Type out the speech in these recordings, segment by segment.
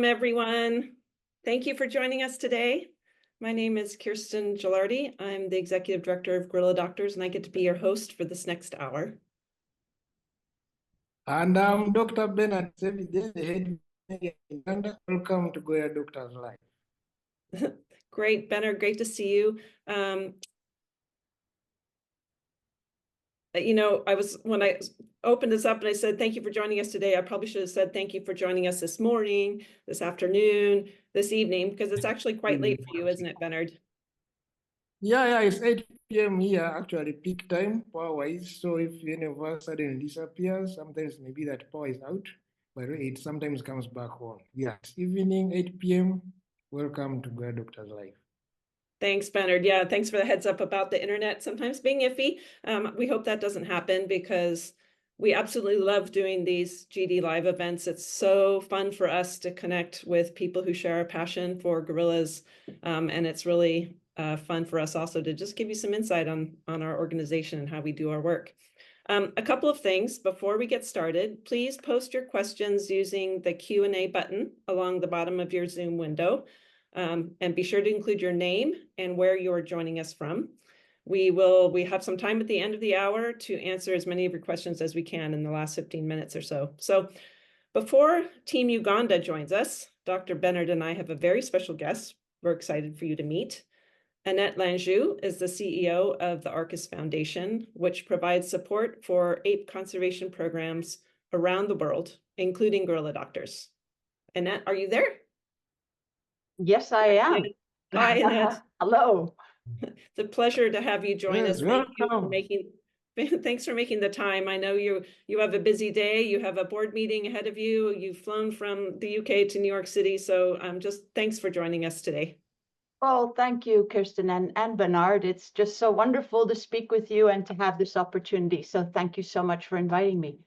Welcome, everyone. Thank you for joining us today. My name is Kirsten Gilardi. I'm the Executive Director of Gorilla Doctors, and I get to be your host for this next hour. And I'm Dr. Bernard Sevide, the head of Uganda. Welcome to Gorilla Doctors Live. Great, Bernard, great to see you. When I opened this up and I said, thank you for joining us today, I probably should have said, thank you for joining us this morning, this afternoon, this evening, because it's actually quite late for you, isn't it, Bernard? Yeah, it's 8 p.m. here, actually peak time power-wise. So if any of us suddenly disappears, sometimes maybe that power is out, but it sometimes comes back on. Yeah, it's evening, 8 p.m. Welcome to Gorilla Doctors Live. Thanks, Bernard. Yeah, thanks for the heads up about the internet sometimes being iffy. We hope that doesn't happen because we absolutely love doing these GD Live events. It's so fun for us to connect with people who share our passion for gorillas. And it's really fun for us also to just give you some insight on our organization and how we do our work. A couple of things before we get started. Please post your questions using the Q&A button along the bottom of your Zoom window. And be sure to include your name and where you're joining us from. We have some time at the end of the hour to answer as many of your questions as we can in the last 15 minutes or so. So before Team Uganda joins us, Dr. Bernard and I have a very special guest we're excited for you to meet. Annette Lanjou is the CEO of the Arcus Foundation, which provides support for ape conservation programs around the world, including gorilla doctors. Annette, are you there? Yes, I am. Hi, Annette. Hello. It's a pleasure to have you join us. Thank you for Welcome. thanks for making the time. I know you have a busy day. You have a board meeting ahead of you. You've flown from the UK to New York City. So just thanks for joining us today. Well, thank you, Kirsten and Bernard. It's just so wonderful to speak with you and to have this opportunity. So thank you so much for inviting me.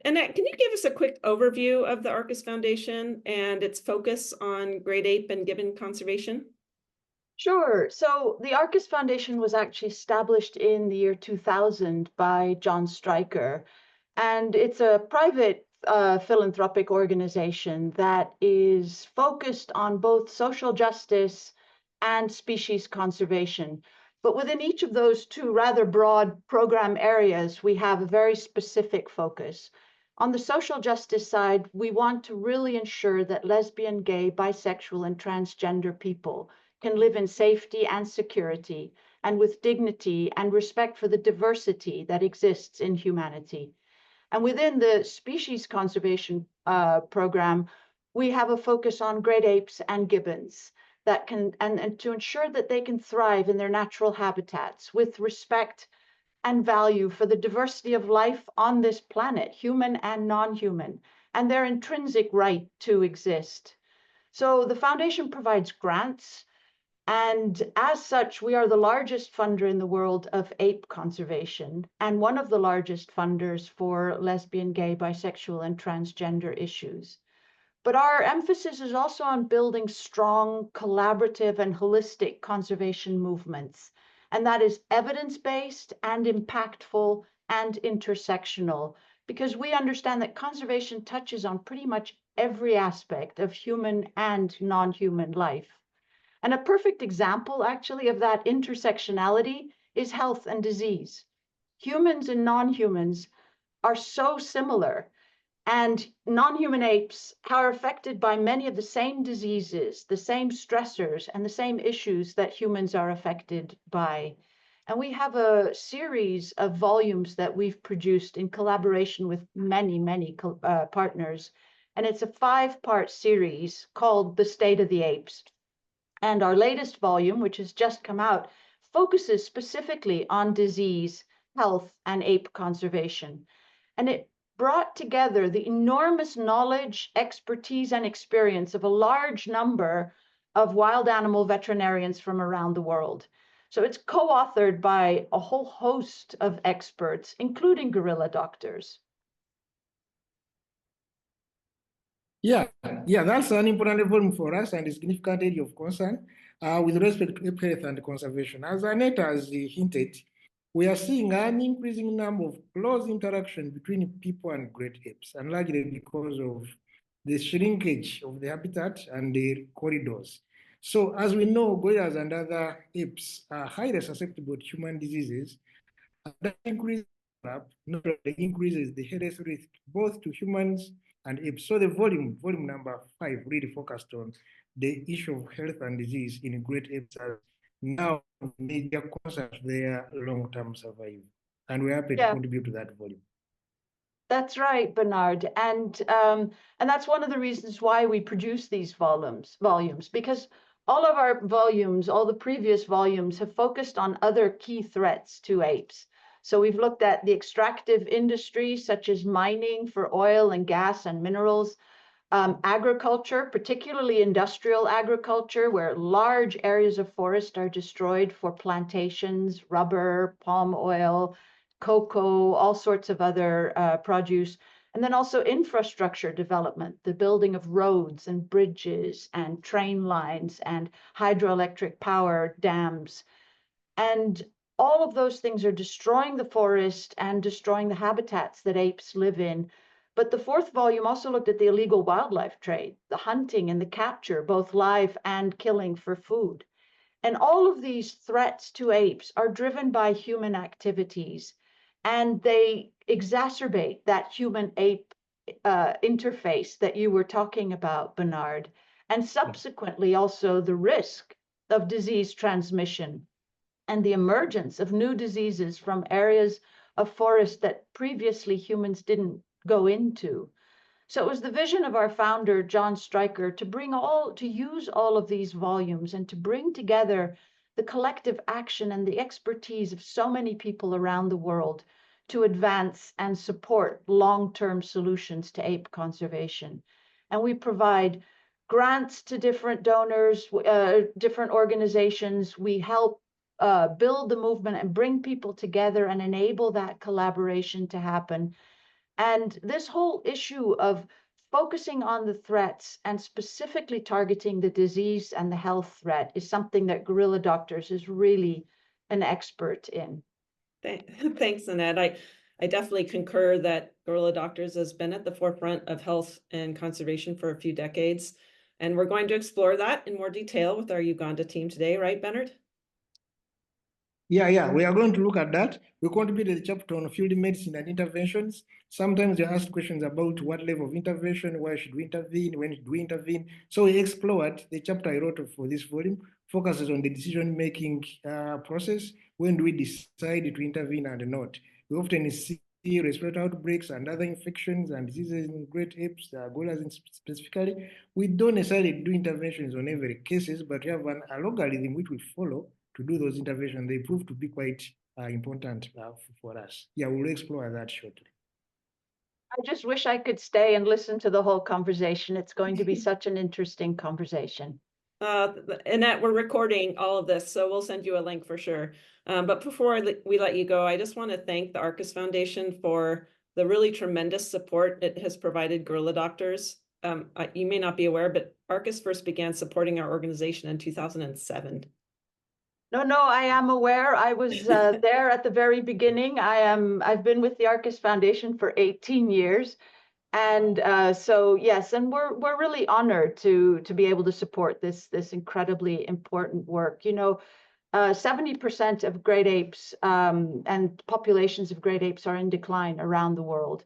Annette, can you give us a quick overview of the Arcus Foundation and its focus on great ape and gibbon conservation? Sure. So the Arcus Foundation was actually established in the year 2000 by John Stryker, and it's a private philanthropic organization that is focused on both social justice and species conservation. But within each of those two rather broad program areas, we have a very specific focus. On the social justice side, we want to really ensure that lesbian, gay, bisexual, and transgender people can live in safety and security, and with dignity and respect for the diversity that exists in humanity. And within the species conservation program, we have a focus on great apes and gibbons that can, and to ensure that they can thrive in their natural habitats with respect and value for the diversity of life on this planet, human and non-human, and their intrinsic right to exist. So the foundation provides grants And as such, we are the largest funder in the world of ape conservation and one of the largest funders for lesbian, gay, bisexual, and transgender issues. But our emphasis is also on building strong, collaborative, and holistic conservation movements. And that is evidence-based and impactful and intersectional, because we understand that conservation touches on pretty much every aspect of human and non-human life. And a perfect example, actually, of that intersectionality is health and disease. Humans and non-humans are so similar, and non-human apes are affected by many of the same diseases, the same stressors, and the same issues that humans are affected by. And we have a series of volumes that we've produced in collaboration with many partners. And it's a 5-part series called The State of the Apes. And our latest volume, which has just come out, focuses specifically on disease, health, and ape conservation. And it brought together the enormous knowledge, expertise, and experience of a large number of wild animal veterinarians from around the world. So it's co-authored by a whole host of experts, including gorilla doctors. Yeah, that's an important volume for us and a significant area of concern with respect to ape health and conservation. As Annette has hinted, we are seeing an increasing number of close interaction between people and great apes, and largely because of the shrinkage of the habitat and the corridors. So as we know, gorillas and other apes are highly susceptible to human diseases, and that increase not only increases the health risk both to humans and apes. So the volume number 5 really focused on the issue of health and disease in great apes as now major concern of their long-term survival. And we're happy to contribute to that volume. That's right, Bernard. And that's one of the reasons why we produce these volumes, because all of our volumes, all the previous volumes have focused on other key threats to apes. So we've looked at the extractive industry, such as mining for oil and gas and minerals, agriculture, particularly industrial agriculture, where large areas of forest are destroyed for plantations, rubber, palm oil, cocoa, all sorts of other produce. And then also infrastructure development, the building of roads and bridges and train lines and hydroelectric power dams. And all of those things are destroying the forest and destroying the habitats that apes live in. But the 4th volume also looked at the illegal wildlife trade, the hunting and the capture, both live and killing for food. And all of these threats to apes are driven by human activities, and they exacerbate that human-ape interface that you were talking about, Bernard, and subsequently also the risk of disease transmission and the emergence of new diseases from areas of forest that previously humans didn't go into. So it was the vision of our founder, John Stryker, to use all of these volumes and to bring together the collective action and the expertise of so many people around the world to advance and support long-term solutions to ape conservation. And we provide grants to different donors, different organizations. We help build the movement and bring people together and enable that collaboration to happen. And this whole issue of focusing on the threats and specifically targeting the disease and the health threat is something that Gorilla Doctors is really an expert in. Thanks, Annette. I definitely concur that Gorilla Doctors has been at the forefront of health and conservation for a few decades. And we're going to explore that in more detail with our Uganda team today, right, Bernard? Yeah, we are going to look at that. We contributed a chapter on field medicine and interventions. Sometimes they ask questions about what level of intervention, where should we intervene, when should we intervene. So we explored the chapter I wrote for this volume, focuses on the decision-making process. When do we decide to intervene and not? We often see respiratory outbreaks and other infections and diseases in great apes, gorillas specifically. We don't necessarily do interventions on every cases, but we have a logarithm which we follow to do those interventions. They prove to be quite important for us. Yeah, we'll explore that shortly. I just wish I could stay and listen to the whole conversation. It's going to be such an interesting conversation. Annette, we're recording all of this, so we'll send you a link for sure. But before we let you go, I just want to thank the Arcus Foundation for the really tremendous support it has provided guerrilla doctors. You may not be aware, but Arcus first began supporting our organization in 2007. No, I am aware. I was there at the very beginning. I've been with the Arcus Foundation for 18 years. And so yes, and we're really honored to be able to support this incredibly important work. 70% of great apes and populations of great apes are in decline around the world.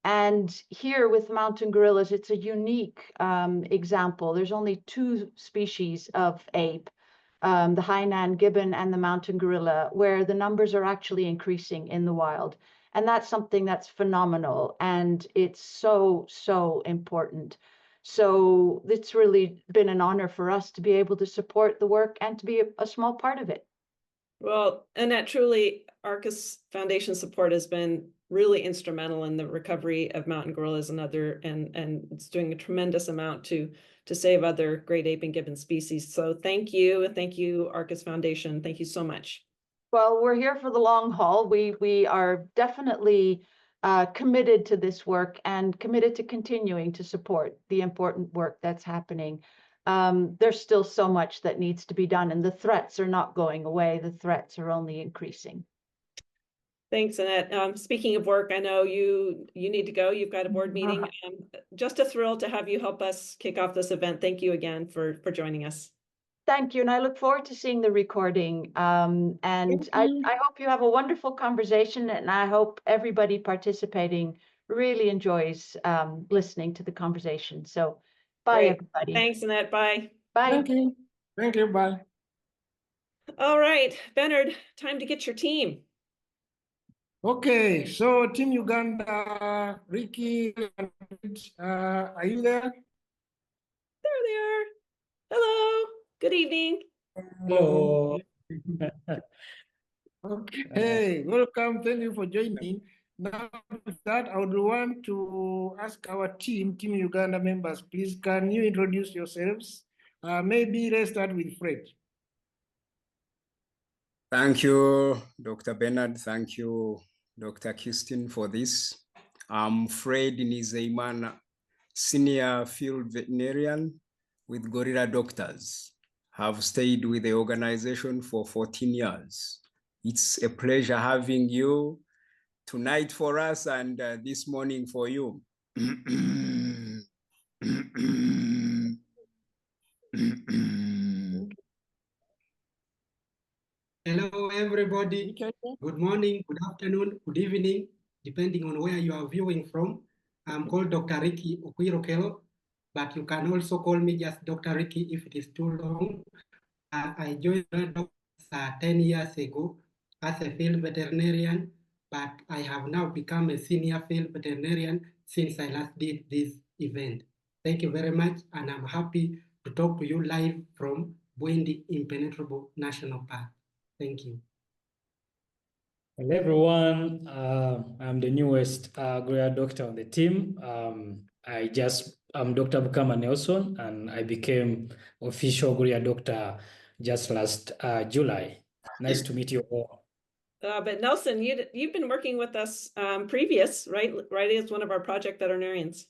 And here with mountain gorillas, it's a unique example. There's only two species of ape, the Hainan gibbon and the mountain gorilla, where the numbers are actually increasing in the wild. And that's something that's phenomenal. And it's so, so important. So it's really been an honor for us to be able to support the work and to be a small part of it. Well, Annette, truly, Arcus Foundation support has been really instrumental in the recovery of mountain gorillas and and it's doing a tremendous amount to save other great ape and gibbon species. So thank you, Arcus Foundation. Thank you so much. Well, we're here for the long haul. We are definitely committed to this work and committed to continuing to support the important work that's happening. There's still so much that needs to be done, and the threats are not going away. The threats are only increasing. Thanks, Annette. Speaking of work, I know you need to go. You've got a board meeting. Just a thrill to have you help us kick off this event. Thank you again for joining us. Thank you, and I look forward to seeing the recording. And I hope you have a wonderful conversation, and I hope everybody participating really enjoys listening to the conversation. So bye, Great. everybody. Thanks, Annette. Bye. Bye. Thank you. Thank you. Bye. All right, Bernard, time to get your team. Okay, so Team Uganda, Ricky, are you there? There they are. Hello. Good evening. Hello. Okay, welcome. Thank you for joining. Now, with that, I would want to ask our Team Uganda members, please, can you introduce yourselves? Maybe let's start with Fred. Thank you, Dr. Bernard. Thank you, Dr. Kirsten, for this. I'm Fred Nizeimana, Senior Field Veterinarian with Gorilla Doctors. Have stayed with the organization for 14 years. It's a pleasure having you tonight for us and this morning for you. Hello, everybody. Good morning, good afternoon, good evening, depending on where you are viewing from. I'm called Dr. Ricky Okwirokelo, but you can also call me just Dr. Ricky if it is too long. I joined doctors 10 years ago as a field veterinarian, but I have now become a senior field veterinarian since I last did this event. Thank you very much, and I'm happy to talk to you live from Bwendi Impenetrable National Park. Thank you. Hello, everyone. I'm the newest Gorilla doctor on the team. I'm Dr. Bukama Nelson, and I became official Gorilla doctor just last July. Nice to meet you all. But Nelson, you've been working with us previous, right? Right, as one of our project veterinarians.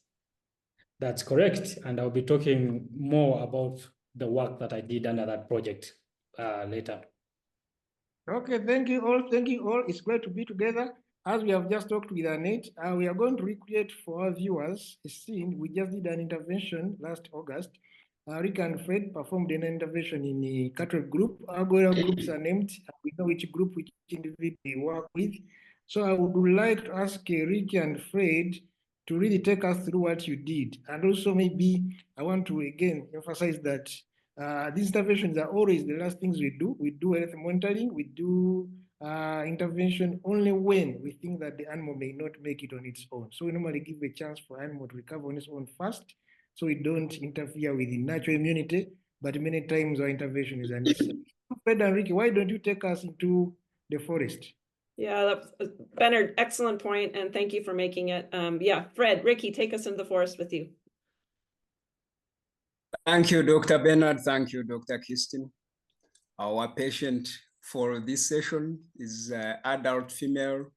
That's correct, and I'll be talking more about the work that I did under that project later. Okay, thank you all. Thank you all. It's great to be together. As we have just talked with Annette, we are going to recreate for our viewers a scene. We just did an intervention last August. Rick and Fred performed an intervention in the cattle group. Our gorilla groups are named. We know which group, which individual we work with. So I would like to ask Rick and Fred to really take us through what you did. And also maybe I want to again emphasize that these interventions are always the last things we do. We do health monitoring, we do intervention only when we think that the animal may not make it on its own. So we normally give a chance for animal to recover on its own first, so we don't interfere with the natural immunity, but many times our intervention is unnecessary. Fred and Ricky, why don't you take us into the forest? Yeah, that's Bernard, excellent point, and thank you for making it. Yeah, Fred, Ricky, take us into the forest with you. Thank you, Dr. Bernard. Thank you, Dr. Kirsten. Our patient for this session is adult female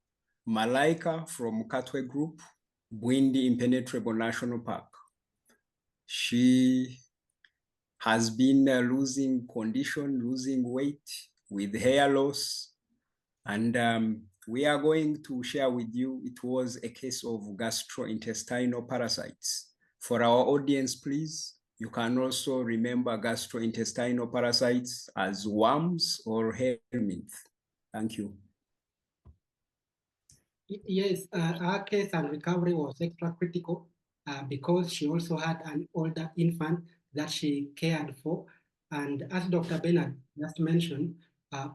Malaika from Katwe Group, Bwindi Impenetrable National Park. She has been losing condition, losing weight with hair loss. And we are going to share with you, it was a case of gastrointestinal parasites. For our audience, please, you can also remember gastrointestinal parasites as worms or helminth. Thank you. Yes, our case and recovery was extra critical because she also had an older infant that she cared for. And as Dr. Bernard just mentioned,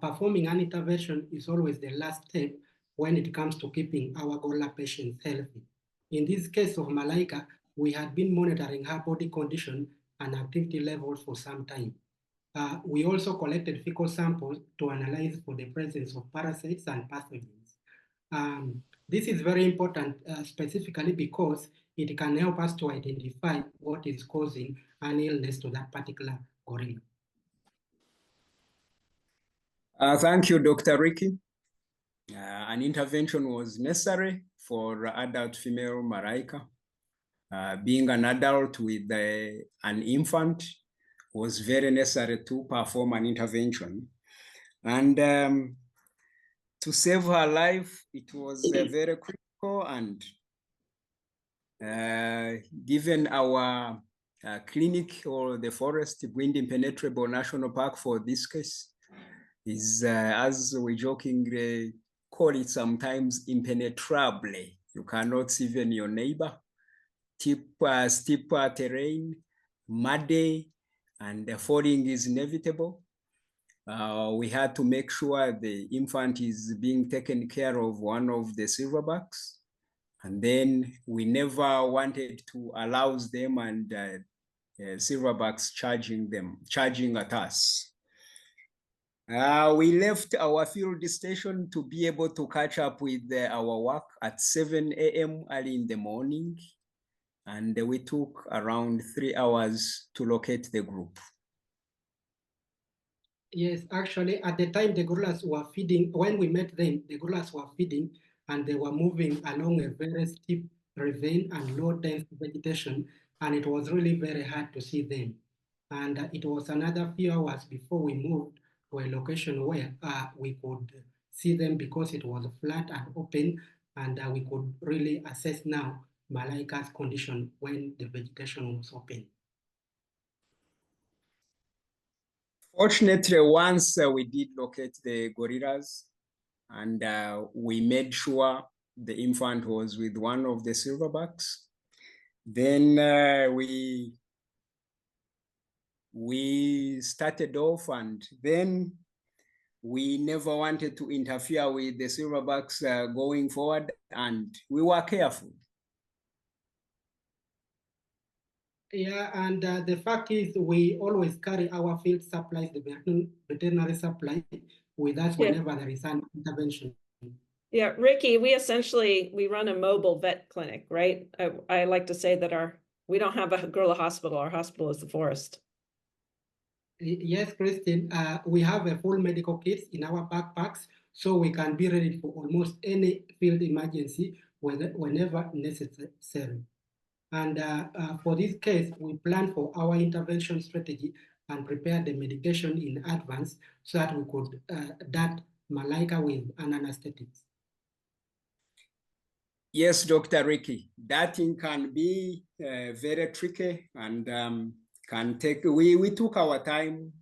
performing an intervention is always the last step when it comes to keeping our Golla patients healthy. In this case of Malaika, we had been monitoring her body condition and activity levels for some time. We also collected fecal samples to analyze for the presence of parasites and pathogens. This is very important specifically because it can help us to identify what is causing an illness to that particular gorilla. Thank you, Dr. Ricky. An intervention was necessary for adult female Malaika. Being an adult with an infant was very necessary to perform an intervention. And to save her life, it was very critical, and given our clinic or the forest, Bwindi Impenetrable National Park for this case is, as we jokingly call it sometimes, impenetrable. You cannot see even your neighbor. Steep terrain, muddy, and falling is inevitable. We had to make sure the infant is being taken care of one of the silverbacks. And then we never wanted to allow them and silverbacks charging at us. We left our field station to be able to catch up with our work at 7 a.m. early in the morning. And we took around 3 hours to locate the group. Yes, actually, at the time the gorillas were feeding, when we met them, the gorillas were feeding and they were moving along a very steep ravine and low dense vegetation, and it was really very hard to see them. And it was another few hours before we moved to a location where we could see them because it was flat and open, and we could really assess now Malaika's condition when the vegetation was open. Fortunately, once we did locate the gorillas, and we made sure the infant was with one of the silverbacks, then we started off, and then we never wanted to interfere with the silverbacks going forward, and we were careful. Yeah, and the fact is we always carry our field supplies, the veterinary supply, with us whenever there is an intervention. Yeah, Ricky, we run a mobile vet clinic, right? I like to say that we don't have a gorilla hospital. Our hospital is the forest. Yes, Christine, we have a full medical kit in our backpacks, so we can be ready for almost any field emergency whenever necessary. And for this case, we plan for our intervention strategy and prepare the medication in advance so that we could dart Malaika with an anesthetic. Yes, Dr. Ricky, darting can be very tricky and can take, we took our time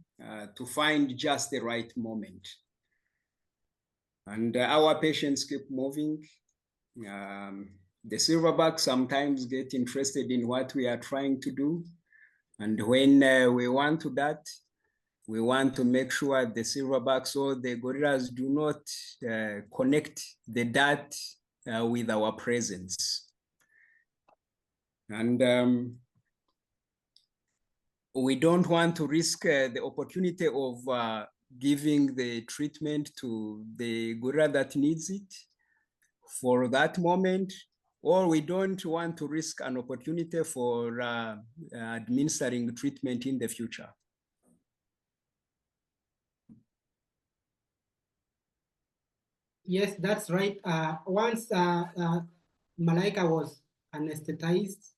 to find just the right moment. And our patients keep moving. The silverbacks sometimes get interested in what we are trying to do. And when we want to dart, we want to make sure the silverbacks or the gorillas do not connect the dart with our presence. And we don't want to risk the opportunity of giving the treatment to the gorilla that needs it. For that moment, or we don't want to risk an opportunity for administering treatment in the future. Yes, that's right. Once Malaika was anesthetized.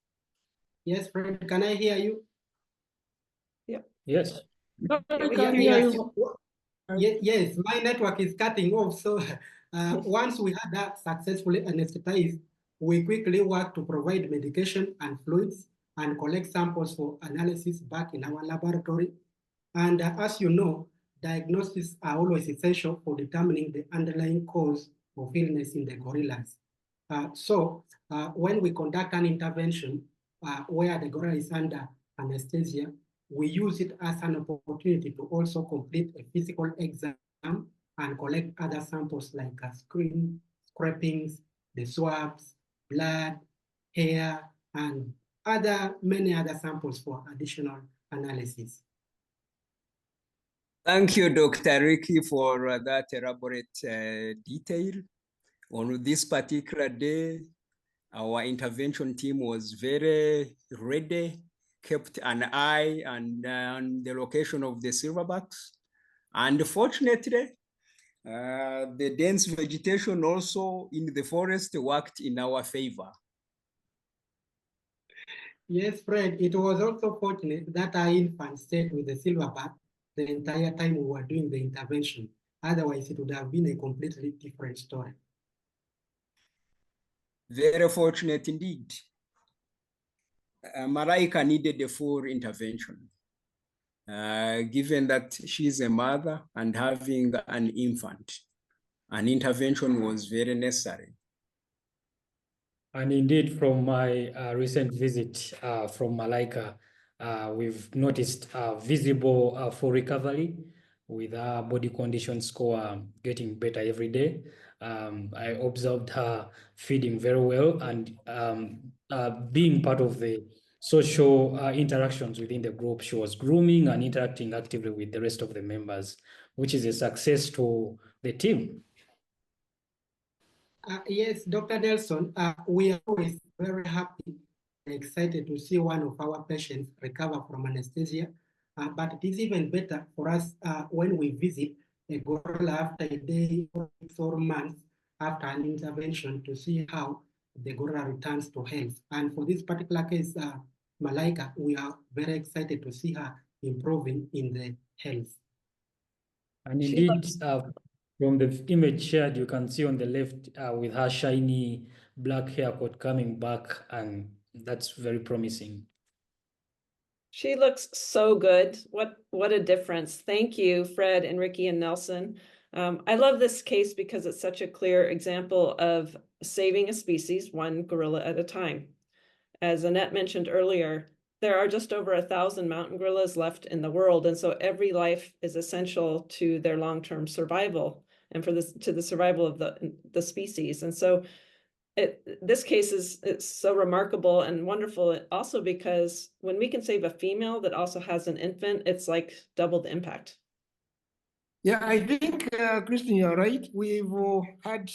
Yes, Fred, can I hear you? Yep. Yes. I can hear you. Yes, my network is cutting off. So once we had that successfully anesthetized, we quickly worked to provide medication and fluids and collect samples for analysis back in our laboratory. And as you know, diagnoses are always essential for determining the underlying cause of illness in the gorillas. So when we conduct an intervention where the gorilla is under anesthesia, we use it as an opportunity to also complete a physical exam and collect other samples like skin scrapings, the swabs, blood, hair, and many other samples for additional analysis. Thank you, Dr. Ricky, for that elaborate detail. On this particular day, our intervention team was very ready, kept an eye on the location of the silverbacks. And fortunately, the dense vegetation also in the forest worked in our favor. Yes, Fred, it was also fortunate that our infant stayed with the silverback the entire time we were doing the intervention. Otherwise, it would have been a completely different story. Very fortunate indeed. Malaika needed a full intervention, given that she's a mother and having an infant. An intervention was very necessary. And indeed, from my recent visit from Malaika, we've noticed visible full recovery with her body condition score getting better every day. I observed her feeding very well and being part of the social interactions within the group. She was grooming and interacting actively with the rest of the members, which is a success to the team. Yes, Dr. Nelson, we are always very happy and excited to see one of our patients recover from anesthesia. But it is even better for us when we visit a gorilla after a day or months after an intervention to see how the gorilla returns to health. And for this particular case, Malaika, we are very excited to see her improving in the health. And indeed, from the image shared, you can see on the left with her shiny black haircut coming back, and that's very promising. She looks so good. What a difference. Thank you, Fred and Ricky and Nelson. I love this case because it's such a clear example of saving a species, one gorilla at a time. As Annette mentioned earlier, there are just over 1,000 mountain gorillas left in the world, and so every life is essential to their long-term survival and to the survival of the species. And so this case it's so remarkable and wonderful also because when we can save a female that also has an infant, it's like double the impact. Yeah, I think, Christine, you're right. We've had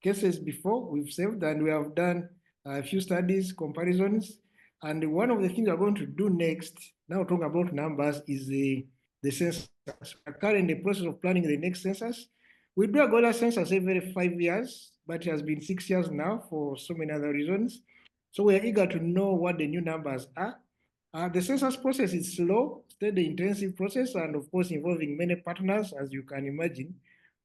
cases before we've saved, and we have done a few studies, comparisons. And one of the things we're going to do next, now talking about numbers, is the census. We're currently in the process of planning the next census. We do a gorilla census every 5 years, but it has been 6 years now for so many other reasons. So we're eager to know what the new numbers are. The census process is slow, steady, intensive process, and of course involving many partners, as you can imagine.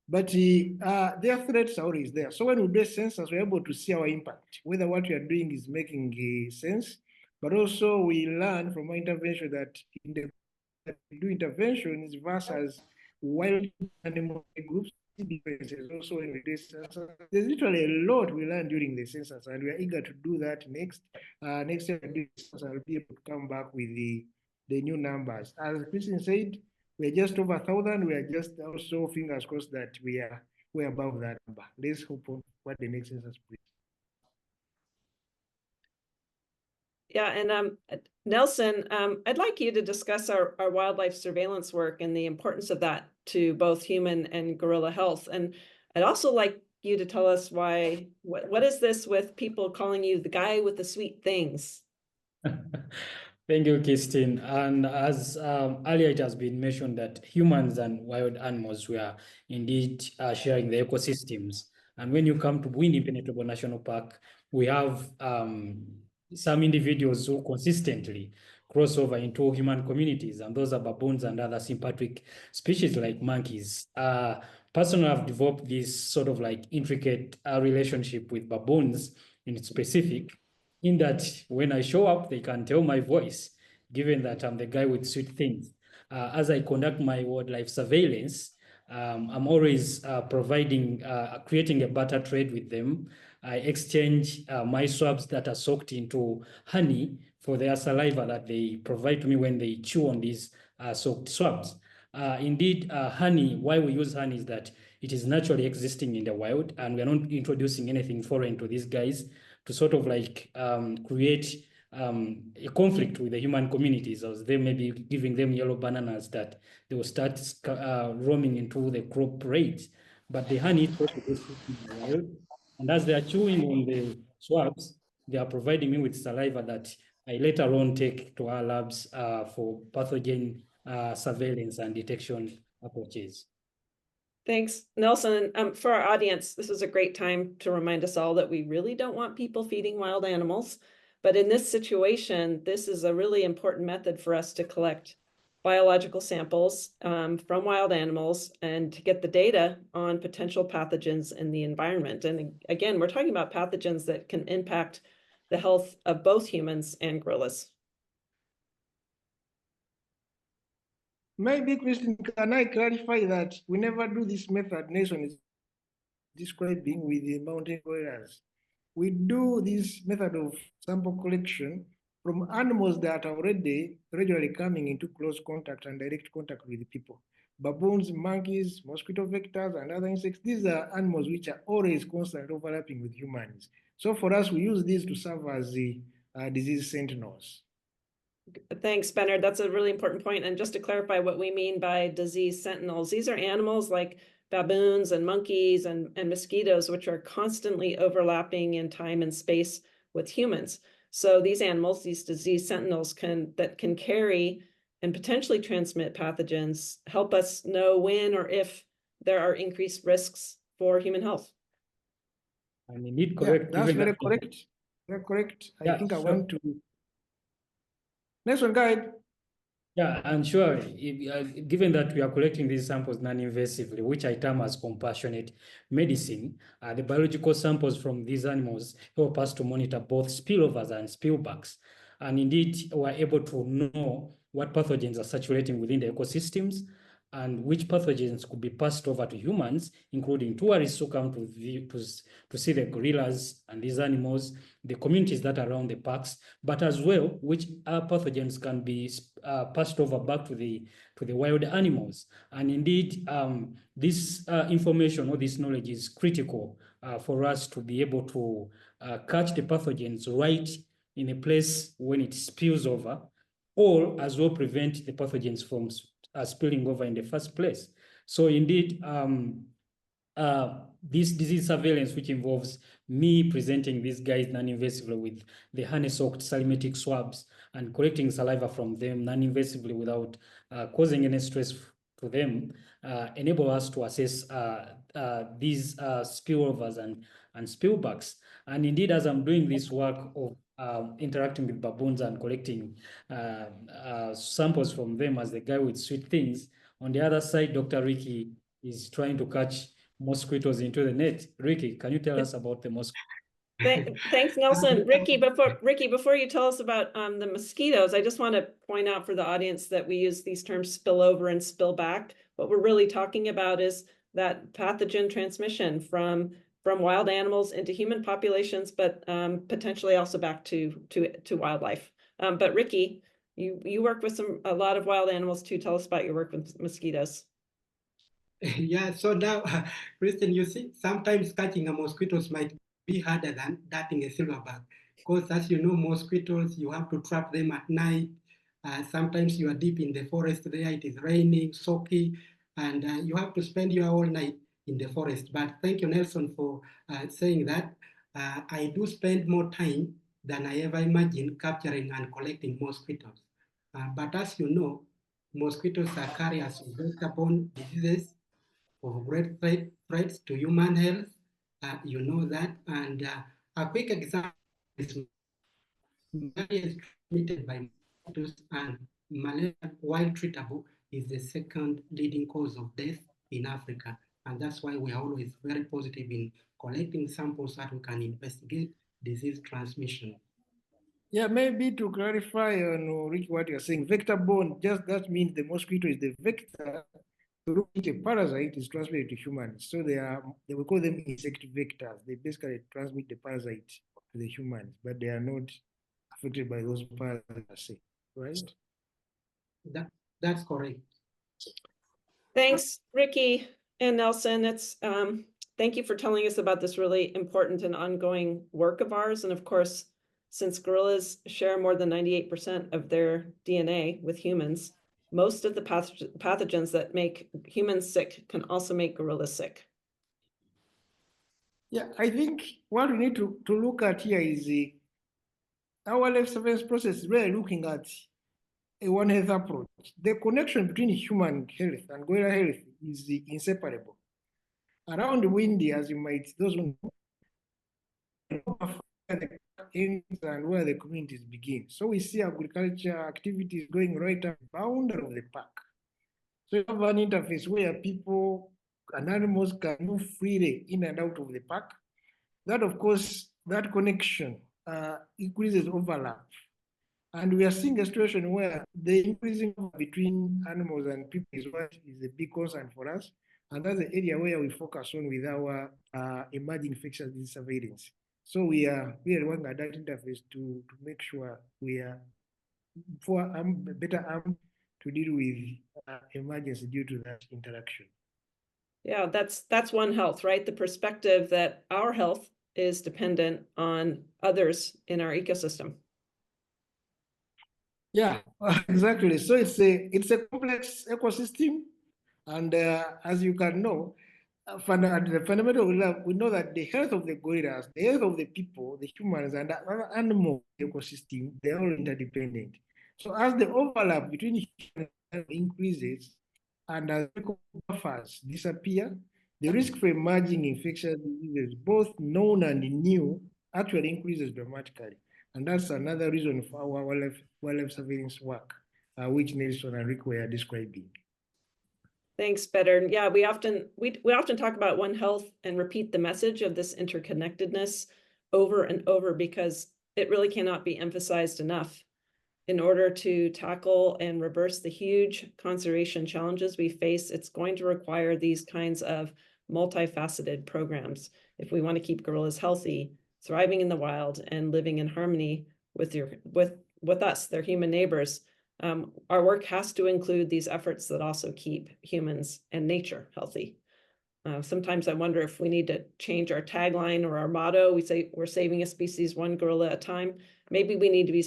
But their threats are always there. So when we do a census, we're able to see our impact, whether what we are doing is making sense, but also we learn from our intervention that in the do interventions versus wild animal groups differences also in the census. There's literally a lot we learned during the census, and we are eager to do that next. Next year, I'll be able to come back with the new numbers. As Christine said, we're just over 1,000. We are just also fingers crossed that we're above that number. Let's hope for what the next census brings. Yeah, and Nelson, I'd like you to discuss our wildlife surveillance work and the importance of that to both human and gorilla health. And I'd also like you to tell us why, what is this with people calling you the guy with the sweet things? Thank you, Christine. And as earlier it has been mentioned that humans and wild animals were indeed sharing the ecosystems. And when you come to Bwindi Impenetrable National Park, we have some individuals who consistently cross over into human communities, and those are baboons and other sympatric species like monkeys. Personally, I've developed this sort of like intricate relationship with baboons in specific, in that when I show up, they can tell my voice, given that I'm the guy with sweet things. As I conduct my wildlife surveillance, I'm always creating a barter trade with them. I exchange my swabs that are soaked into honey for their saliva that they provide to me when they chew on these soaked swabs. Indeed, honey, why we use honey is that it is naturally existing in the wild, and we're not introducing anything foreign to these guys to sort of like create a conflict with the human communities, as they may be giving them yellow bananas that they will start roaming into the crop rates. But the honey is also existing in the wild. And as they are chewing on the swabs, they are providing me with saliva that I later on take to our labs for pathogen surveillance and detection approaches. Thanks, Nelson. For our audience, this is a great time to remind us all that we really don't want people feeding wild animals. But in this situation, this is a really important method for us to collect biological samples from wild animals and to get the data on potential pathogens in the environment. And again, we're talking about pathogens that can impact the health of both humans and gorillas. Maybe, Christine, can I clarify that we never do this method Nelson is describing with the mountain gorillas? We do this method of sample collection from animals that are already regularly coming into close contact and direct contact with the people. Baboons, monkeys, mosquito vectors, and other insects, these are animals which are always constantly overlapping with humans. So for us, we use these to serve as the disease sentinels. Thanks, Bernard. That's a really important point. And just to clarify what we mean by disease sentinels, these are animals like baboons and monkeys and mosquitoes, which are constantly overlapping in time and space with humans. So these animals, these disease sentinels can carry and potentially transmit pathogens, help us know when or if there are increased risks for human health. And indeed, correct. Yeah, that's very correct. Very correct. I think I want to. Next one, guide. Yeah, and sure, given that we are collecting these samples non-invasively, which I term as compassionate medicine, the biological samples from these animals help us to monitor both spillovers and spillbacks. And indeed, we're able to know what pathogens are circulating within the ecosystems and which pathogens could be passed over to humans, including tourists who come to see the gorillas and these animals, the communities that are around the parks, but as well, which pathogens can be passed over back to the wild animals. And indeed, this information or this knowledge is critical for us to be able to catch the pathogens right in a place when it spills over, or as well prevent the pathogens from spilling over in the first place. So indeed, this disease surveillance, which involves me presenting these guys non-invasively with the honey-soaked salimatic swabs and collecting saliva from them non-invasively without causing any stress to them, enable us to assess these spillovers and spillbacks. And indeed, as I'm doing this work of interacting with baboons and collecting samples from them as the guy with sweet things, on the other side, Dr. Ricky is trying to catch mosquitoes into the net. Ricky, can you tell us about the mosquitoes? Thanks, Nelson. Ricky, before you tell us about the mosquitoes, I just want to point out for the audience that we use these terms spillover and spillback. What we're really talking about is that pathogen transmission from wild animals into human populations, but potentially also back to wildlife. But Ricky, you work with a lot of wild animals too. Tell us about your work with mosquitoes. Yeah, so now, Kristen, you see, sometimes catching a mosquitoes might be harder than darting a silverback, because as you know, mosquitoes, you have to trap them at night. Sometimes you are deep in the forest there, it is raining, soaky, and you have to spend your whole night in the forest. But thank you, Nelson, for saying that. I do spend more time than I ever imagined capturing and collecting mosquitoes. But as you know, mosquitoes are carriers of vector-borne diseases of great threats to human health. You know that. And a quick example is malaria is transmitted by mosquitoes, and malaria, while treatable, is the second leading cause of death in Africa. And that's why we are always very positive in collecting samples that we can investigate disease transmission. Yeah, maybe to clarify on Rick, what you're saying, vector-borne, just that means the mosquito is the vector through which a parasite is transmitted to humans. So they will call them insect vectors. They basically transmit the parasite to the humans, but they are not affected by those parasites, right? That's correct. Thanks, Ricky and Nelson. Thank you for telling us about this really important and ongoing work of ours. And of course, since gorillas share more than 98% of their DNA with humans, most of the pathogens that make humans sick can also make gorillas sick. Yeah, I think what we need to look at here is our life surveillance process is really looking at a One Health approach. The connection between human health and gorilla health is inseparable. Around Windy, as you might, those who know, and where the communities begin. So we see agriculture activities going right up the boundary of the park. So you have an interface where people and animals can move freely in and out of the park. That, of course, that connection increases overlap. And we are seeing a situation where the increasing between animals and people is what is a big concern for us. And that's the area where we focus on with our emerging infectious disease surveillance. So we are working at that interface to make sure we are better armed to deal with emergency due to that interaction. Yeah, that's One Health, right? The perspective that our health is dependent on others in our ecosystem. Yeah, exactly. So it's a complex ecosystem, and as you can know, at the fundamental level, we know that the health of the gorillas, the health of the people, the humans, and the other animal ecosystem, they are all interdependent. So as the overlap between humans increases and as buffers disappear, the risk for emerging infectious diseases, both known and new, actually increases dramatically. And that's another reason for our wildlife surveillance work, which Nelson and Rick were describing. Thanks, Better. Yeah, we often talk about One Health and repeat the message of this interconnectedness over and over because it really cannot be emphasized enough. In order to tackle and reverse the huge conservation challenges we face, it's going to require these kinds of multifaceted programs if we want to keep gorillas healthy, thriving in the wild, and living in harmony with us, their human neighbors. Our work has to include these efforts that also keep humans and nature healthy. Sometimes I wonder if we need to change our tagline or our motto. We say we're saving a species one gorilla at a time. Maybe we need to be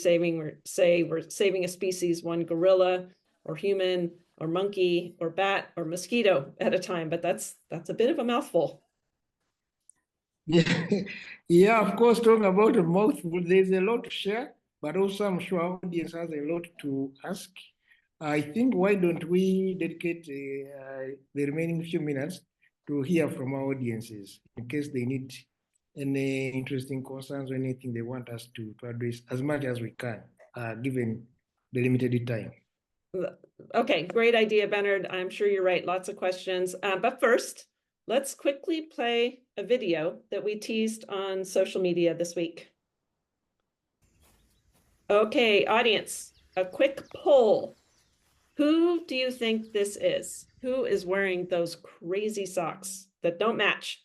we're saving a species one gorilla or human or monkey or bat or mosquito at a time, but that's a bit of a mouthful. Yeah, of course, talking about a mouthful, there's a lot to share, but also I'm sure our audience has a lot to ask. I think why don't we dedicate the remaining few minutes to hear from our audiences in case they need any interesting concerns or anything they want us to address as much as we can, given the limited time. Okay, great idea, Bernard. I'm sure you're right. Lots of questions. But first, let's quickly play a video that we teased on social media this week. Okay, audience, a quick poll. Who do you think this is? Who is wearing those crazy socks that don't match?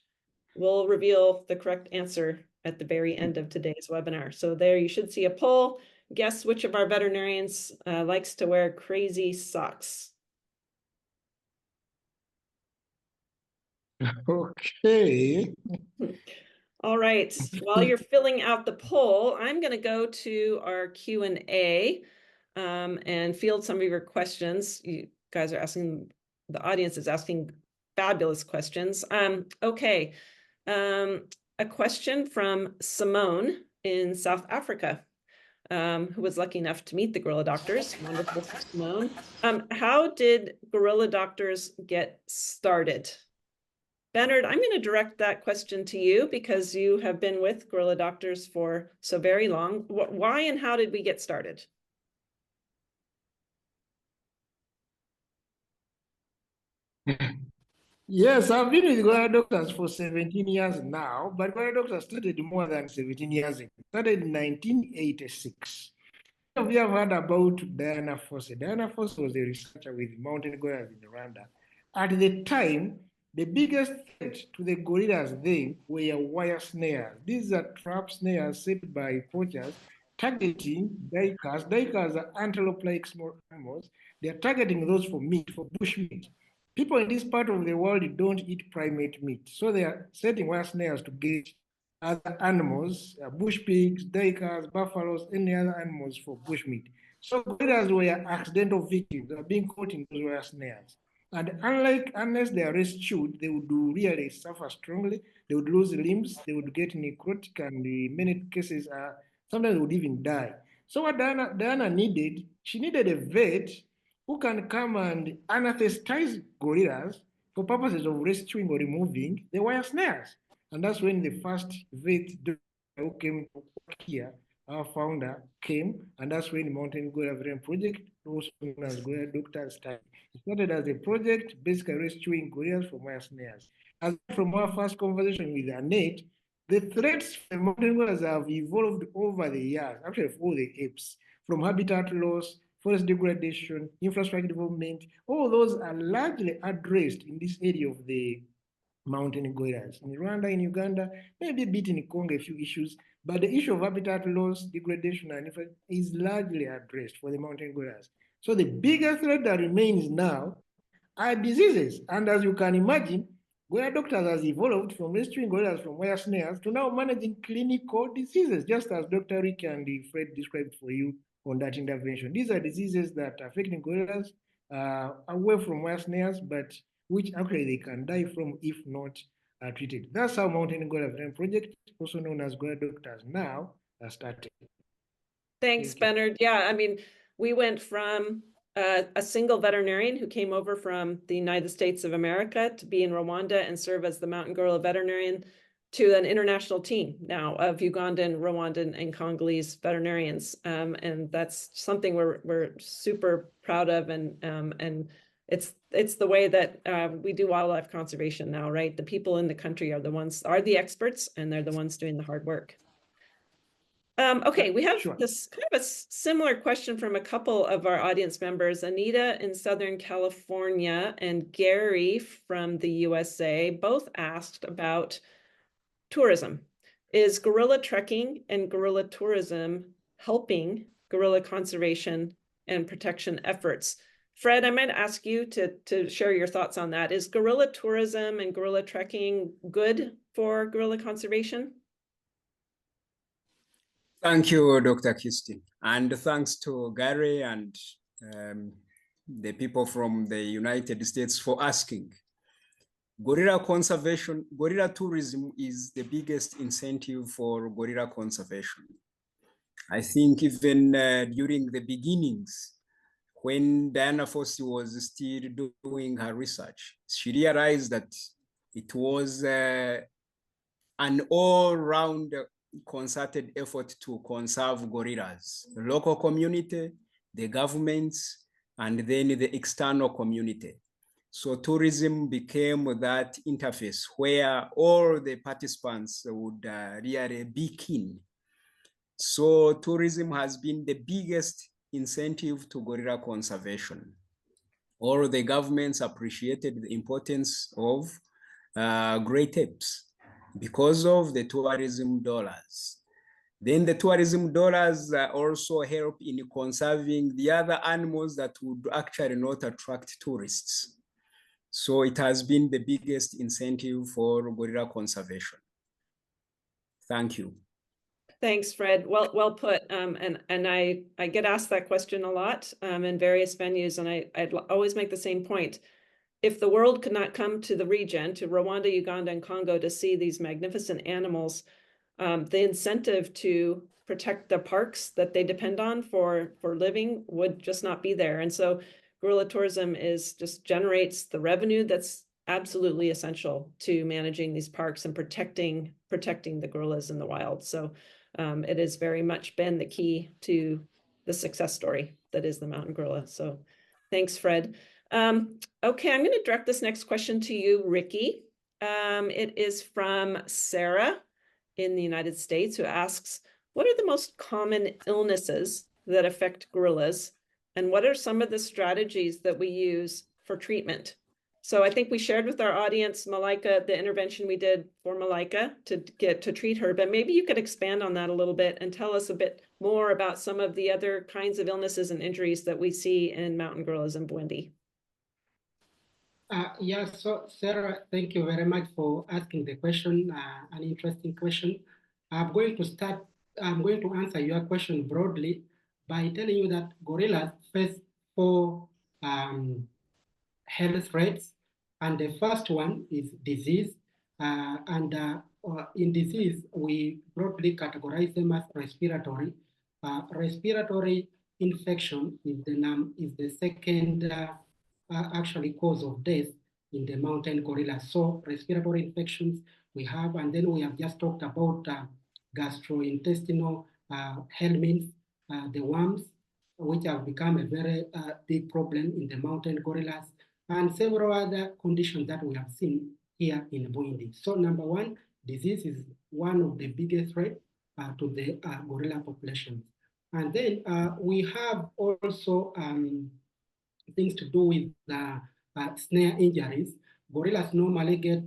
We'll reveal the correct answer at the very end of today's webinar. So there you should see a poll. Guess which of our veterinarians likes to wear crazy socks? Okay. All right, while you're filling out the poll, I'm going to go to our Q&A and field some of your questions. You guys are asking, the audience is asking fabulous questions. Okay, a question from Simone in South Africa, who was lucky enough to meet the gorilla doctors. Wonderful, Simone. How did gorilla doctors get started? Bernard, I'm going to direct that question to you because you have been with gorilla doctors for so very long. Why and how did we get started? Yes, I've been with gorilla doctors for 17 years now, but gorilla doctors started more than 17 years ago. Started in 1986. We have heard about Diana Fossey. Diana Fossey was a researcher with mountain gorillas in Rwanda. At the time, the biggest threat to the gorillas then were wire snares. These are trap snares set by poachers targeting duikers. Duikers are antelope-like small animals. They are targeting those for meat, for bush meat. People in this part of the world don't eat primate meat, so they are setting wire snares to get other animals, bush pigs, duikers, buffaloes, any other animals for bushmeat. So gorillas were accidental victims. They were being caught in those wire snares. And unless they are rescued, they would really suffer strongly. They would lose limbs, they would get necrotic, and in many cases, sometimes they would even die. So what Diana needed, she needed a vet who can come and anesthetize gorillas for purposes of rescuing or removing the wire snares. And that's when the first vet who came to work here, our founder, came, and that's when the Mountain Gorilla Veteran Project, also known as Gorilla Doctors, started. It started as a project basically rescuing gorillas from wire snares. As from our first conversation with Annette, the threats for mountain gorillas have evolved over the years, actually for all the apes, from habitat loss, forest degradation, infrastructure development. All those are largely addressed in this area of the mountain gorillas. In Rwanda, in Uganda, maybe a bit in Congo, a few issues, but the issue of habitat loss, degradation, and is largely addressed for the mountain gorillas. So the biggest threat that remains now are diseases. And as you can imagine, gorilla doctors has evolved from rescuing gorillas from wire snares to now managing clinical diseases, just as Dr. Rick and Fred described for you on that intervention. These are diseases that are affecting gorillas away from wire snares, but which actually they can die from if not treated. That's how Mountain Gorilla Veteran Project, also known as Gorilla Doctors now, started. Thanks, Bernard. Yeah, I mean, we went from a single veterinarian who came over from the United States of America to be in Rwanda and serve as the mountain gorilla veterinarian to an international team now of Ugandan, Rwandan, and Congolese veterinarians. And that's something we're super proud of, and it's the way that we do wildlife conservation now, right? The people in the country are the experts, and they're the ones doing the hard work. Okay, we have this kind of a similar question from a couple of our audience members. Anita in Southern California and Gary from the USA both asked about tourism. Is gorilla trekking and gorilla tourism helping gorilla conservation and protection efforts? Fred, I might ask you to share your thoughts on that. Is gorilla tourism and gorilla trekking good for gorilla conservation? Thank you, Dr. Kirsten. And thanks to Gary and the people from the United States for asking. Gorilla conservation, gorilla tourism is the biggest incentive for gorilla conservation. I think even during the beginnings, when Diana Fossey was still doing her research, she realized that it was an all-round concerted effort to conserve gorillas, the local community, the governments, and then the external community. So tourism became that interface where all the participants would really be keen. So tourism has been the biggest incentive to gorilla conservation. All the governments appreciated the importance of great apes because of the tourism dollars. Then the tourism dollars also help in conserving the other animals that would actually not attract tourists. So it has been the biggest incentive for gorilla conservation. Thank you. Thanks, Fred. Well put. And I get asked that question a lot in various venues, and I'd always make the same point. if the world could not come to the region, to Rwanda, Uganda, and Congo to see these magnificent animals, the incentive to protect the parks that they depend on for living would just not be there. And so gorilla tourism just generates the revenue that's absolutely essential to managing these parks and protecting the gorillas in the wild. So it has very much been the key to the success story that is the mountain gorilla. So thanks, Fred. Okay, I'm going to direct this next question to you, Ricky. It is from Sarah in the United States, who asks, what are the most common illnesses that affect gorillas? And what are some of the strategies that we use for treatment? So I think we shared with our audience, Malaika, the intervention we did for Malaika to treat her, but maybe you could expand on that a little bit and tell us a bit more about some of the other kinds of illnesses and injuries that we see in mountain gorillas in Burundi. Yes, so Sarah, thank you very much for asking the question, an interesting question. I'm going to answer your question broadly by telling you that gorillas face 4 health threats, and the first one is disease. In disease, we broadly categorize them as respiratory. Respiratory infection is the second actually cause of death in the mountain gorillas. So respiratory infections we have, and then we have just talked about gastrointestinal helminths, the worms, which have become a very big problem in the mountain gorillas, and several other conditions that we have seen here in Burundi. So number one, disease is one of the biggest threats to the gorilla populations. And then we have also things to do with snare injuries. Gorillas normally get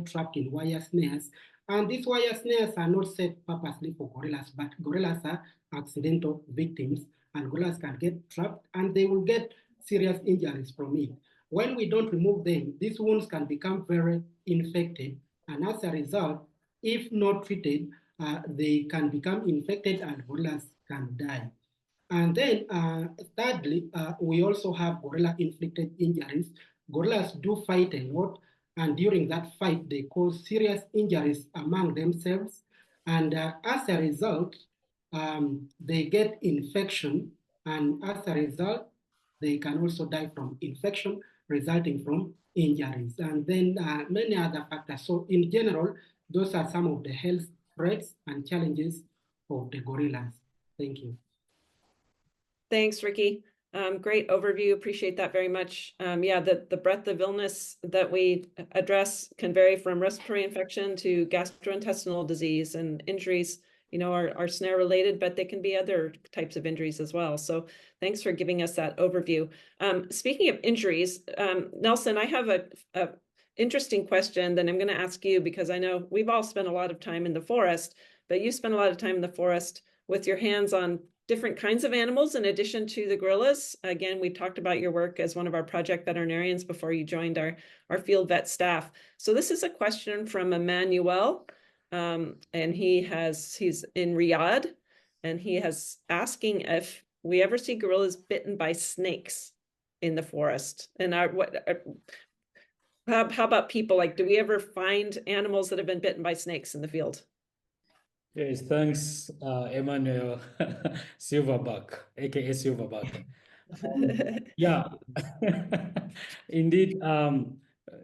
trapped in wire snares, and these wire snares are not set purposely for gorillas, but gorillas are accidental victims, and gorillas can get trapped and they will get serious injuries from it. When we don't remove them, these wounds can become very infected, and as a result, if not treated, they can become infected and gorillas can die. And then thirdly, we also have gorilla-inflicted injuries. Gorillas do fight a lot, and during that fight, they cause serious injuries among themselves. And as a result, they get infection, and as a result, they can also die from infection resulting from injuries. And then many other factors. So in general, those are some of the health threats and challenges of the gorillas. Thank you. Thanks, Ricky. Great overview. Appreciate that very much. Yeah, the breadth of illness that we address can vary from respiratory infection to gastrointestinal disease, and injuries, you know, are snare related, but they can be other types of injuries as well. So thanks for giving us that overview. Speaking of injuries, Nelson, I have a interesting question that I'm going to ask you, because I know we've all spent a lot of time in the forest, but you spend a lot of time in the forest with your hands on different kinds of animals in addition to the gorillas. Again, we talked about your work as one of our project veterinarians before you joined our field vet staff. So this is a question from Emmanuel, and he's in Riyadh, and he has asking if we ever see gorillas bitten by snakes in the forest. And how about people? Like, do we ever find animals that have been bitten by snakes in the field? Yes, thanks, Emmanuel Silverback, aka Silverback. Yeah, indeed.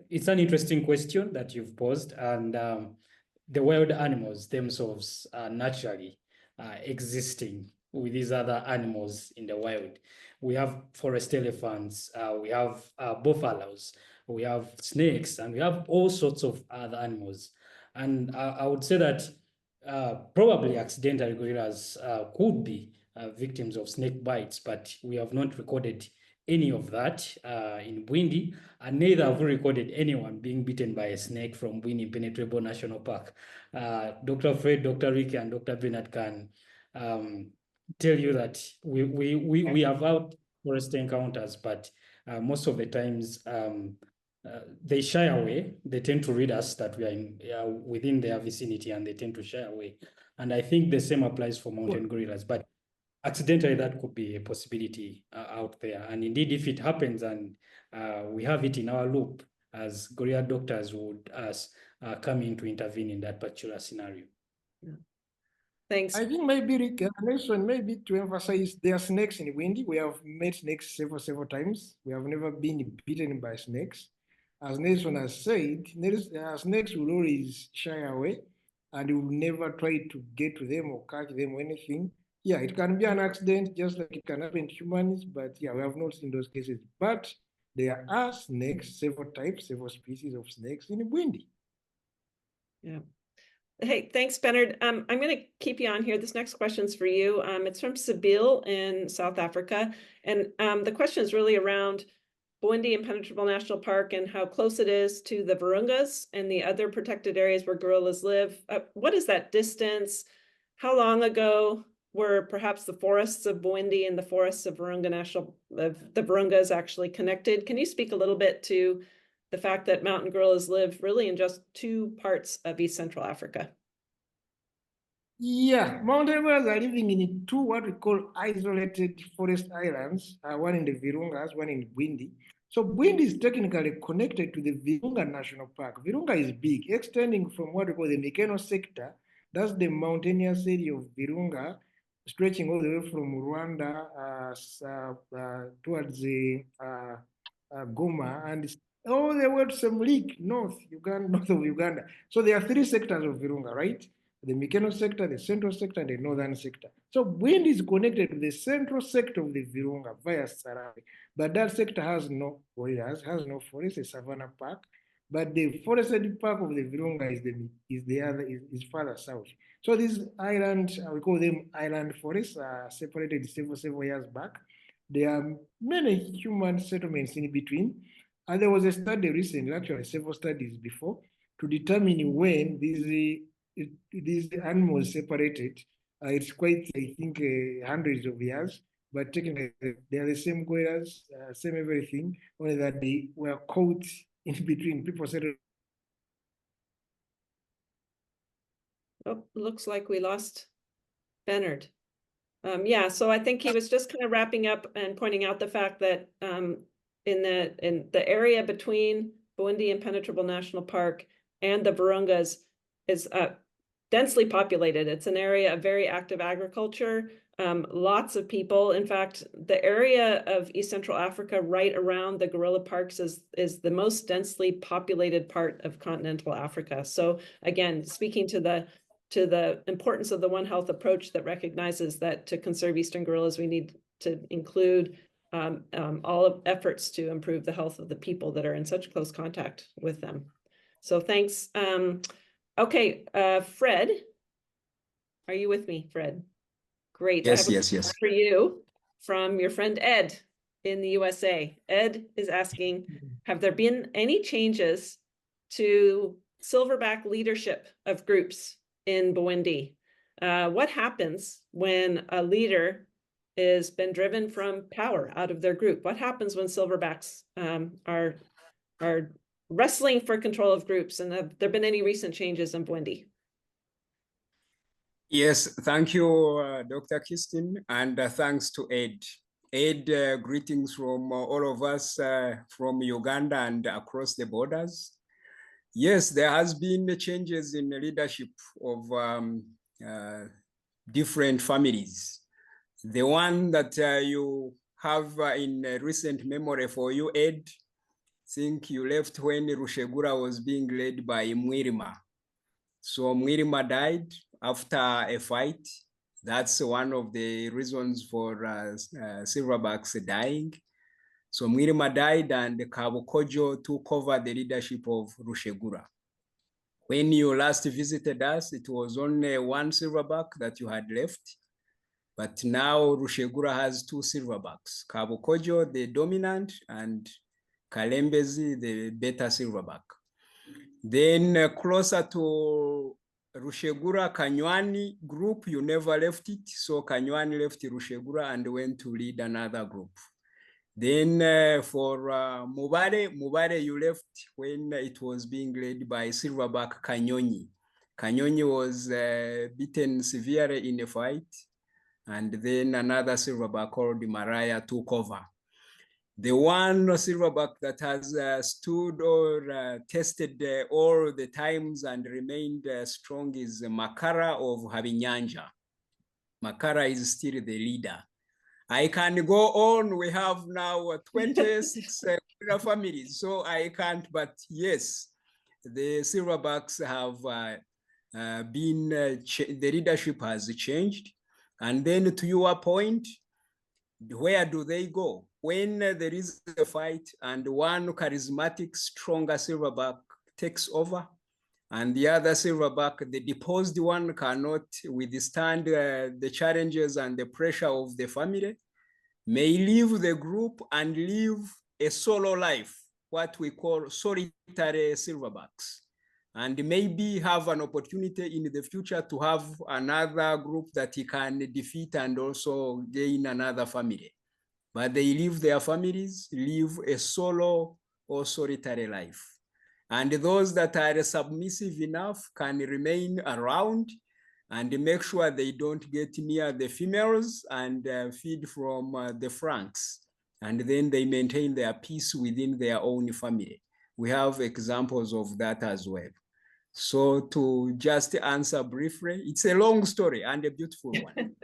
It's an interesting question that you've posed, and the wild animals themselves are naturally existing with these other animals in the wild. We have forest elephants, we have buffaloes, we have snakes, and we have all sorts of other animals. And I would say that probably accidental gorillas could be victims of snake bites, but we have not recorded any of that in Burundi, and neither have we recorded anyone being bitten by a snake from Burundi Impenetrable National Park. Dr. Fred, Dr. Ricky, and Dr. Bernard can tell you that we have out forest encounters, but most of the times they shy away. They tend to read us that we are within their vicinity, and they tend to shy away. And I think the same applies for mountain gorillas. But accidentally, that could be a possibility out there. And indeed, if it happens and we have it in our loop, as gorilla doctors would come in to intervene in that particular scenario. Yeah. Thanks. I think maybe next one, maybe to emphasize, there are snakes in Windy. We have met snakes several times. We have never been bitten by snakes. As Nelson has said, snakes will always shy away and will never try to get to them or catch them or anything. Yeah, it can be an accident, just like it can happen to humans, but yeah, we have not seen those cases. But there are snakes, several types, several species of snakes in Windy. Yeah. Hey, thanks, Bernard. I'm going to keep you on here. This next question's for you. It's from Sibyl in South Africa. And the question is really around Bwindi Impenetrable National Park and how close it is to the Virungas and the other protected areas where gorillas live. What is that distance? How long ago were perhaps the forests of Bwindi and the forests of the Virungas actually connected? Can you speak a little bit to the fact that mountain gorillas live really in just 2 parts of East Central Africa? Yeah, mountain gorillas are living in 2 what we call isolated forest islands, one in the Virungas, one in Bwindi. So Bwindi is technically connected to the Virunga National Park. Virunga is big, extending from what we call the Mikeno sector. That's the mountainous area of Virunga, stretching all the way from Rwanda towards the Goma, and all the way to Semlik, north of Uganda. So there are 3 sectors of Virunga, right? The Mikeno sector, the central sector, and the northern sector. So Bwindi is connected to the central sector of the Virunga via Sarawe, but that sector has no gorillas, has no forest, a savanna park. But the forested park of the Virunga is further south. So these islands, we call them island forests, separated several years back. There are many human settlements in between. And there was a study recently, actually several studies before, to determine when these animals separated. It's quite, I think, hundreds of years, but technically they are the same gorillas, same everything, only that they were caught in between. People said, oh, looks like we lost Bernard. Yeah, so I think he was just kind of wrapping up and pointing out the fact that in the area between Bwindi Impenetrable National Park and the Virungas is densely populated. It's an area of very active agriculture, lots of people. In fact, the area of East Central Africa right around the gorilla parks is the most densely populated part of continental Africa. So again, speaking to the importance of the One Health approach that recognizes that to conserve eastern gorillas, we need to include all of efforts to improve the health of the people that are in such close contact with them. So thanks. Okay, Fred, are you with me, Fred? Great. Yes, I have a yes. question for you from your friend Ed in the USA. Ed is asking, have there been any changes to silverback leadership of groups in Bwindi? What happens when a leader has been driven from power out of their group? What happens when silverbacks are wrestling for control of groups, and have there been any recent changes in Bwindi? Yes, thank you, Dr. Kirsten, and thanks to Ed. Ed, greetings from all of us from Uganda and across the borders. Yes, there has been changes in the leadership of different families. The one that you have in recent memory for you, Ed, think you left when Rushegura was being led by Mwirima. So Mwirima died after a fight. That's one of the reasons for silverbacks dying. So Mwirima died and Kabukojo took over the leadership of Rushegura. When you last visited us, it was only 1 silverback that you had left. But now Rushegura has 2 silverbacks, Kabukojo, the dominant, and Kalembezi, the beta silverback. Then closer to Rushegura, Kanywani group, you never left it. So Kanywani left Rushegura and went to lead another group. Then for Mubare, you left when it was being led by silverback Kanyonyi. Kanyonyi was beaten severely in a fight, and then another silverback called Mariah took over. The one silverback that has stood or tested all the times and remained strong is Makara of Habinyanja. Makara is still the leader. I can go on. We have now 26 families, so I can't, but yes, the silverbacks have been, the leadership has changed. And then to your point, where do they go? When there is a fight and one charismatic, stronger silverback takes over, and the other silverback, the deposed one, cannot withstand the challenges and the pressure of the family, may leave the group and live a solo life, what we call solitary silverbacks, and maybe have an opportunity in the future to have another group that he can defeat and also gain another family. But they leave their families, live a solo or solitary life. And those that are submissive enough can remain around and make sure they don't get near the females and feed from the flanks. And then they maintain their peace within their own family. We have examples of that as well. So to just answer briefly, it's a long story and a beautiful one.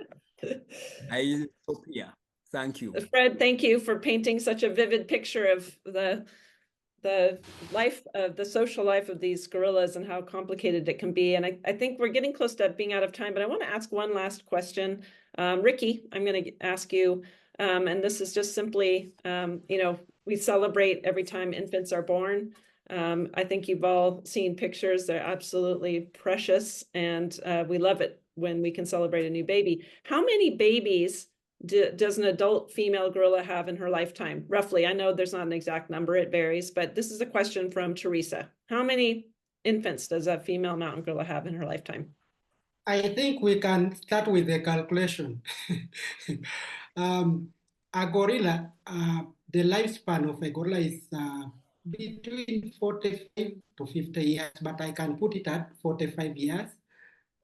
I stop here. Thank you. Fred, thank you for painting such a vivid picture of the life of the social life of these gorillas and how complicated it can be. And I think we're getting close to being out of time, but I want to ask one last question. Ricky, I'm going to ask you, and this is just simply, we celebrate every time infants are born. I think you've all seen pictures. They're absolutely precious, and we love it when we can celebrate a new baby. How many babies does an adult female gorilla have in her lifetime? Roughly, I know there's not an exact number, it varies, but this is a question from Teresa. How many infants does a female mountain gorilla have in her lifetime? I think we can start with the calculation. A gorilla, the lifespan of a gorilla is between 45 to 50 years, but I can put it at 45 years.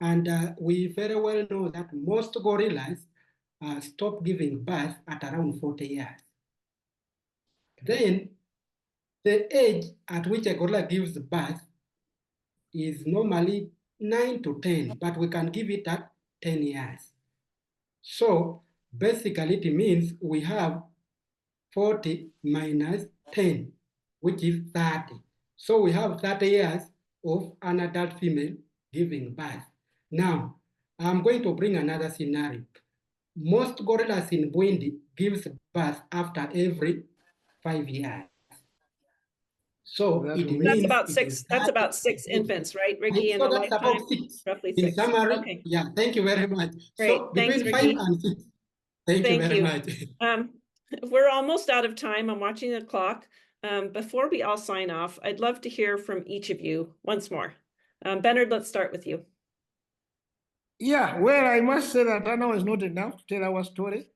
And we very well know that most gorillas stop giving birth at around 40 years. Then the age at which a gorilla gives birth is normally 9 to 10, but we can give it at 10 years. So basically it means we have 40 minus 10, which is 30. So we have 30 years of an adult female giving birth. Now, I'm going to bring another scenario. Most gorillas in Burundi gives birth after every 5 years. So it means that's about six infants, right, Ricky? So that's about 6. Roughly 6. In summary, okay. Yeah, thank you very much. Great. So Thanks, between Ricky. 5 and 6. Thank you very much. We're almost out of time. I'm watching the clock. Before we all sign off, I'd love to hear from each of you once more. Bernard, let's start with you. Yeah, well, I must say that Anna was not enough to tell our story.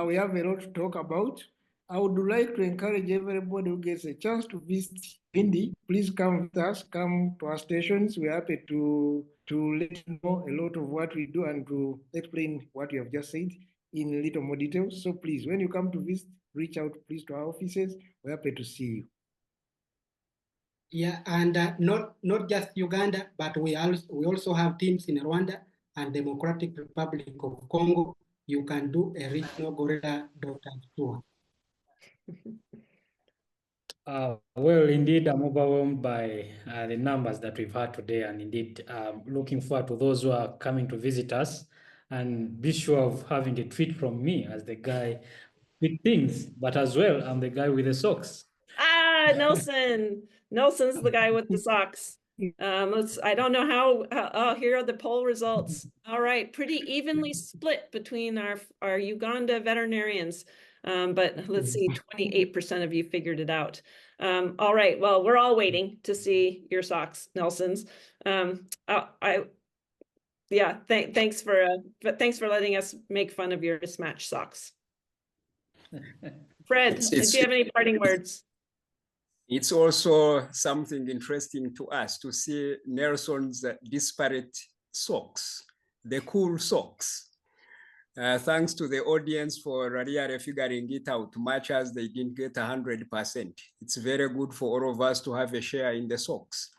We have a lot to talk about. I would like to encourage everybody who gets a chance to visit Bindi. Please come with us, come to our stations. We're happy to let you know a lot of what we do and to explain what you have just said in a little more detail. So please, when you come to visit, reach out please to our offices. We're happy to see you. Yeah, and not just Uganda, but we also have teams in Rwanda and Democratic Republic of Congo. You can do a regional gorilla doctor tour. Well, indeed, I'm overwhelmed by the numbers that we've had today, and indeed, looking forward to those who are coming to visit us. And be sure of having a treat from me as the guy with things, but as well, I'm the guy with the socks. Ah, Nelson. Nelson's the guy with the socks. I don't know how, here are the poll results. All right, pretty evenly split between our Uganda veterinarians. But let's see, 28% of you figured it out. All right, well, we're all waiting to see your socks, Nelson's. Thanks for letting us make fun of your mismatched socks. Fred, do you have any parting words? It's also something interesting to us to see Nelson's disparate socks, the cool socks. Thanks to the audience for really figuring it out, much as they didn't get 100%. It's very good for all of us to have a share in the socks.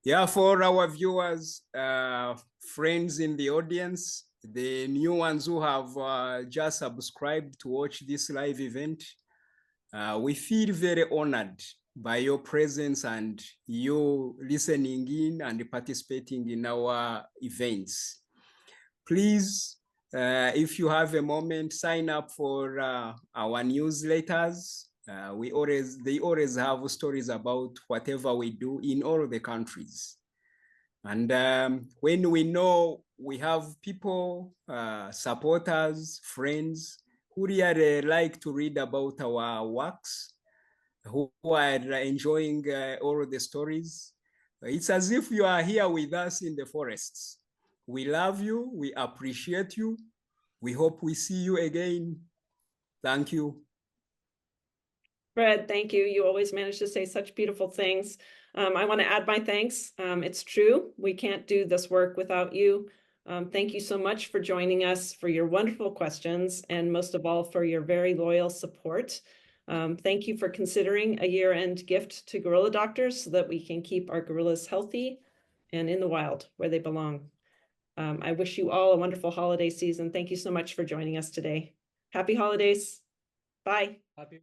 Yeah, for our viewers, friends in the audience, the new ones who have just subscribed to watch this live event, we feel very honored by your presence and you listening in and participating in our events. Please, if you have a moment, sign up for our newsletters. They always have stories about whatever we do in all the countries. And when we know we have people, supporters, friends who really like to read about our works, who are enjoying all the stories, it's as if you are here with us in the forests. We love you. We appreciate you. We hope we see you again. Thank you. Fred, thank you. You always manage to say such beautiful things. I want to add my thanks. It's true. We can't do this work without you. Thank you so much for joining us, for your wonderful questions, and most of all, for your very loyal support. Thank you for considering a year-end gift to gorilla doctors so that we can keep our gorillas healthy and in the wild where they belong. I wish you all a wonderful holiday season. Thank you so much for joining us today. Happy holidays. Bye. Happy